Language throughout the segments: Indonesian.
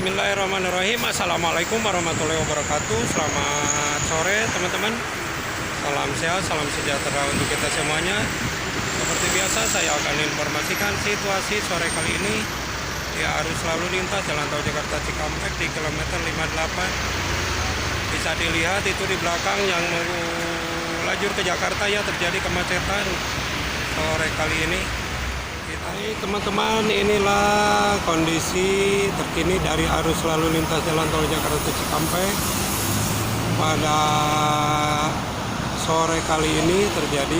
Bismillahirrahmanirrahim. Assalamualaikum warahmatullahi wabarakatuh. Selamat sore teman-teman. Salam sehat, salam sejahtera untuk kita semuanya. Seperti biasa saya akan informasikan situasi sore kali ini di arus lalu lintas Jalan Tol Jakarta Cikampek di kilometer 58. Bisa dilihat itu di belakang yang mau lajur ke Jakarta ya, terjadi kemacetan sore kali ini. Teman-teman, inilah kondisi terkini dari arus lalu lintas Jalan Tol Jakarta Cikampek pada sore kali ini. Terjadi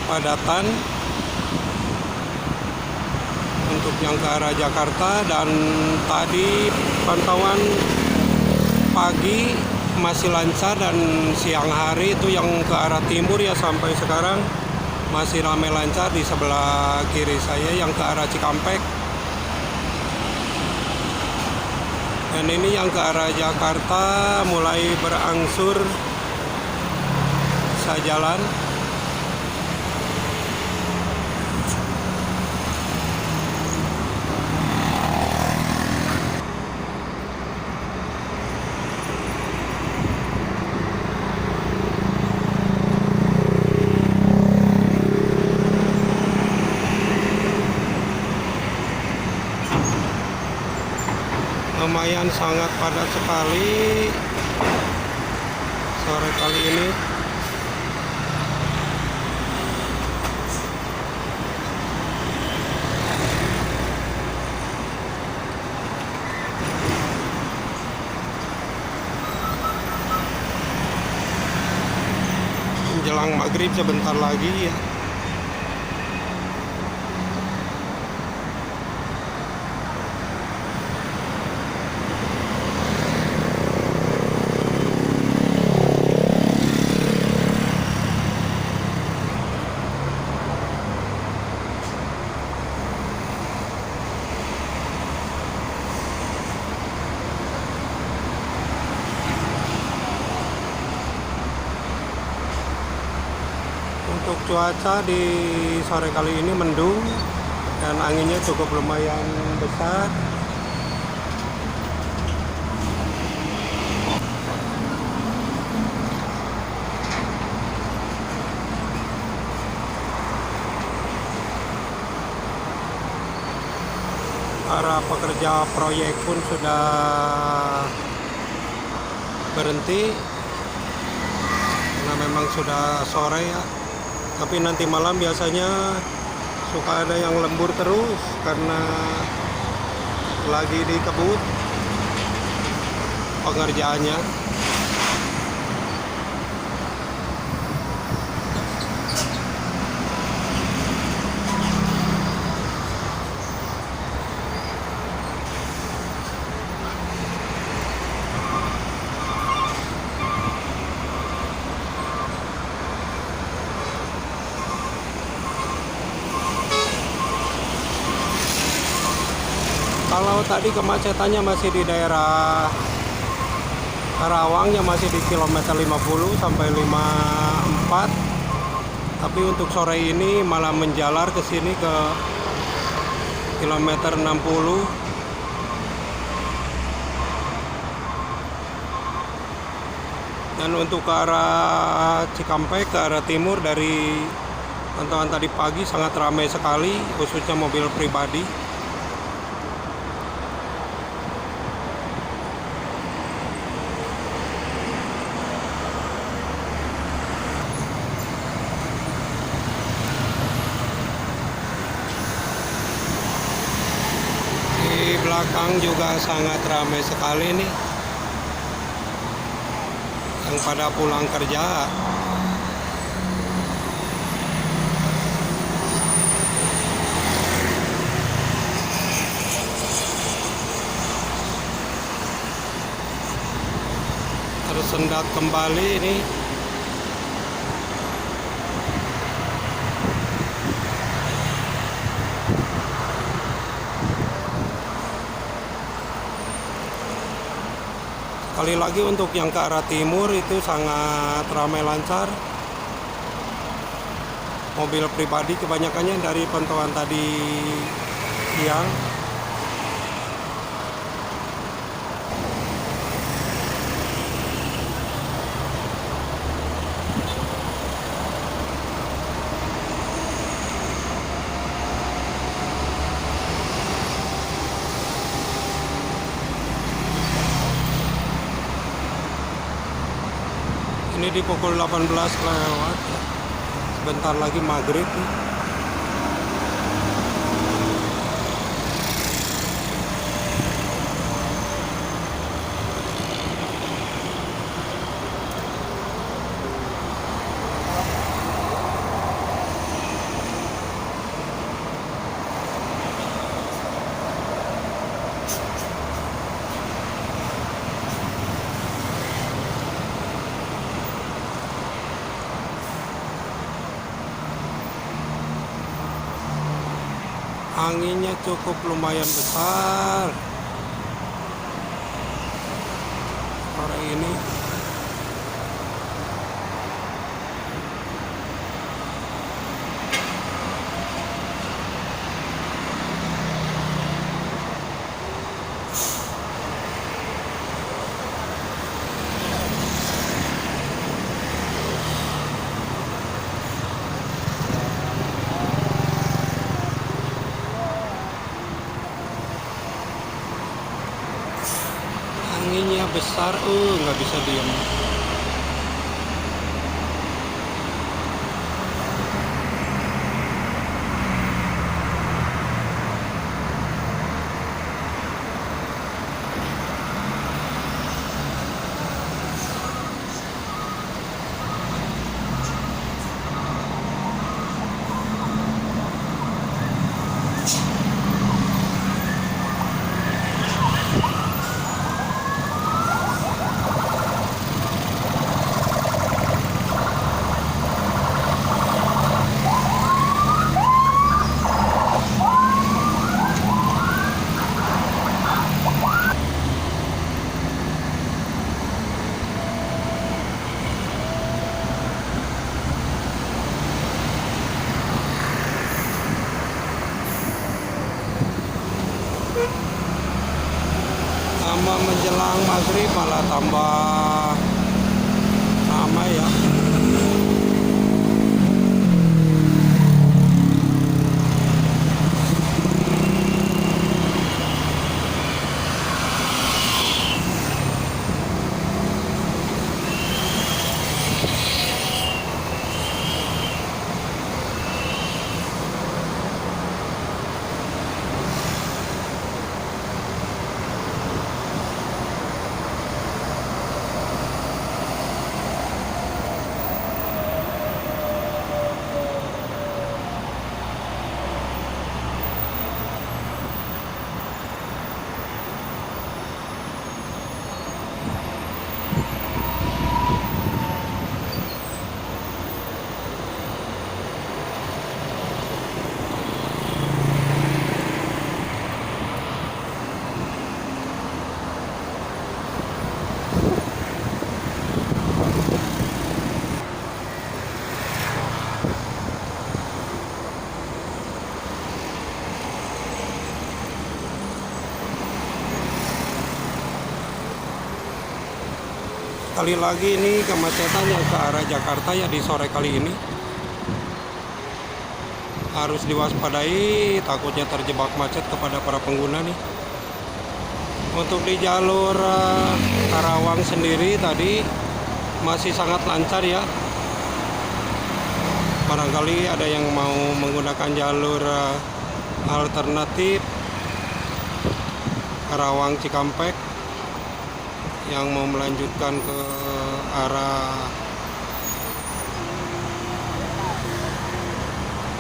kepadatan untuk yang ke arah Jakarta, dan tadi pantauan pagi masih lancar, dan siang hari itu yang ke arah timur ya sampai sekarang masih ramai lancar. Di sebelah kiri saya yang ke arah Cikampek, dan ini yang ke arah Jakarta mulai berangsur bisa jalan. Lumayan sangat padat sekali sore kali ini. Menjelang maghrib sebentar lagi ya. Untuk cuaca di sore kali ini mendung dan anginnya cukup lumayan besar. Para pekerja proyek pun sudah berhenti karena memang sudah sore ya. Tapi nanti malam biasanya suka ada yang lembur terus karena lagi dikebut pengerjaannya. Kalau tadi kemacetannya masih di daerah Karawang, yang masih di kilometer 50 sampai 54. Tapi untuk sore ini malah menjalar ke sini ke kilometer 60. Dan untuk ke arah Cikampek, ke arah timur dari pantauan tadi pagi sangat ramai sekali, khususnya mobil pribadi. Di belakang juga sangat ramai sekali nih yang pada pulang kerja. Tersendat kembali ini. Sekali lagi untuk yang ke arah timur itu sangat ramai lancar. Mobil pribadi kebanyakannya dari pantauan tadi siang. Ini di pukul 18 lewat. Sebentar lagi maghrib nih. Anginnya cukup lumayan besar sore ini. Anginnya besar, nggak bisa diam. Tambah menjelang maghrib malah tambah ramai ya. Kali lagi ini kemacetan yang ke arah Jakarta ya di sore kali ini. Harus diwaspadai, takutnya terjebak macet kepada para pengguna nih. Untuk di jalur Karawang sendiri tadi masih sangat lancar ya. Barangkali ada yang mau menggunakan jalur alternatif Karawang Cikampek yang mau melanjutkan ke arah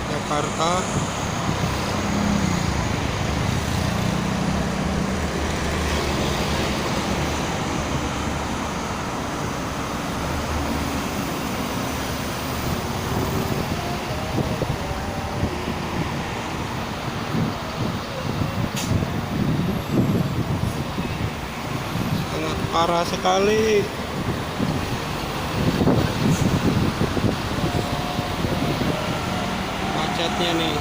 Jakarta. Sangat parah sekali. Macetnya nih.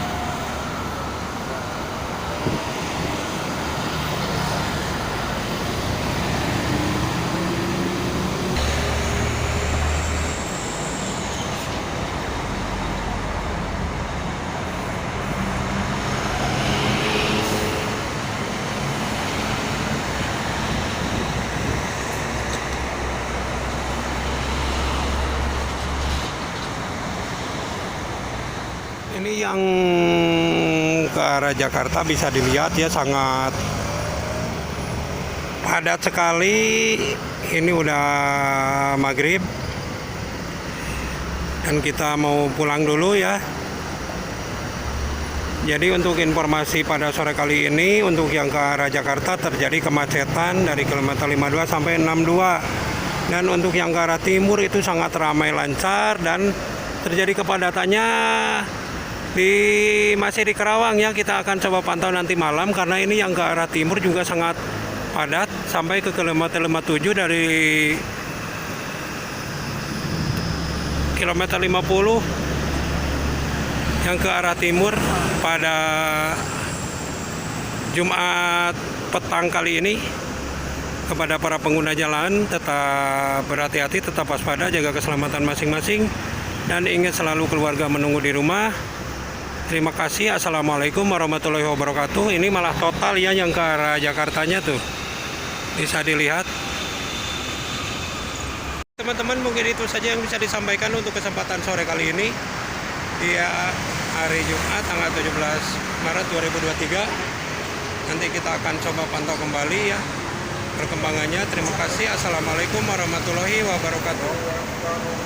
Ini yang ke arah Jakarta bisa dilihat ya, sangat padat sekali. Ini udah maghrib dan kita mau pulang dulu ya. Jadi untuk informasi pada sore kali ini, untuk yang ke arah Jakarta terjadi kemacetan dari kilometer 52 sampai 62. Dan untuk yang ke arah timur itu sangat ramai lancar dan terjadi kepadatannya masih di Kerawang ya. Kita akan coba pantau nanti malam, karena ini yang ke arah timur juga sangat padat sampai ke kilometer 57 dari kilometer 50 yang ke arah timur pada Jumat petang kali ini. Kepada para pengguna jalan, tetap berhati-hati, tetap waspada, jaga keselamatan masing-masing, dan ingat selalu keluarga menunggu di rumah. Terima kasih. Assalamualaikum warahmatullahi wabarakatuh. Ini malah total ya yang ke arah Jakartanya tuh, bisa dilihat. Teman-teman, mungkin itu saja yang bisa disampaikan untuk kesempatan sore kali ini di hari Jumat tanggal 17 Maret 2023. Nanti kita akan coba pantau kembali ya perkembangannya. Terima kasih. Assalamualaikum warahmatullahi wabarakatuh.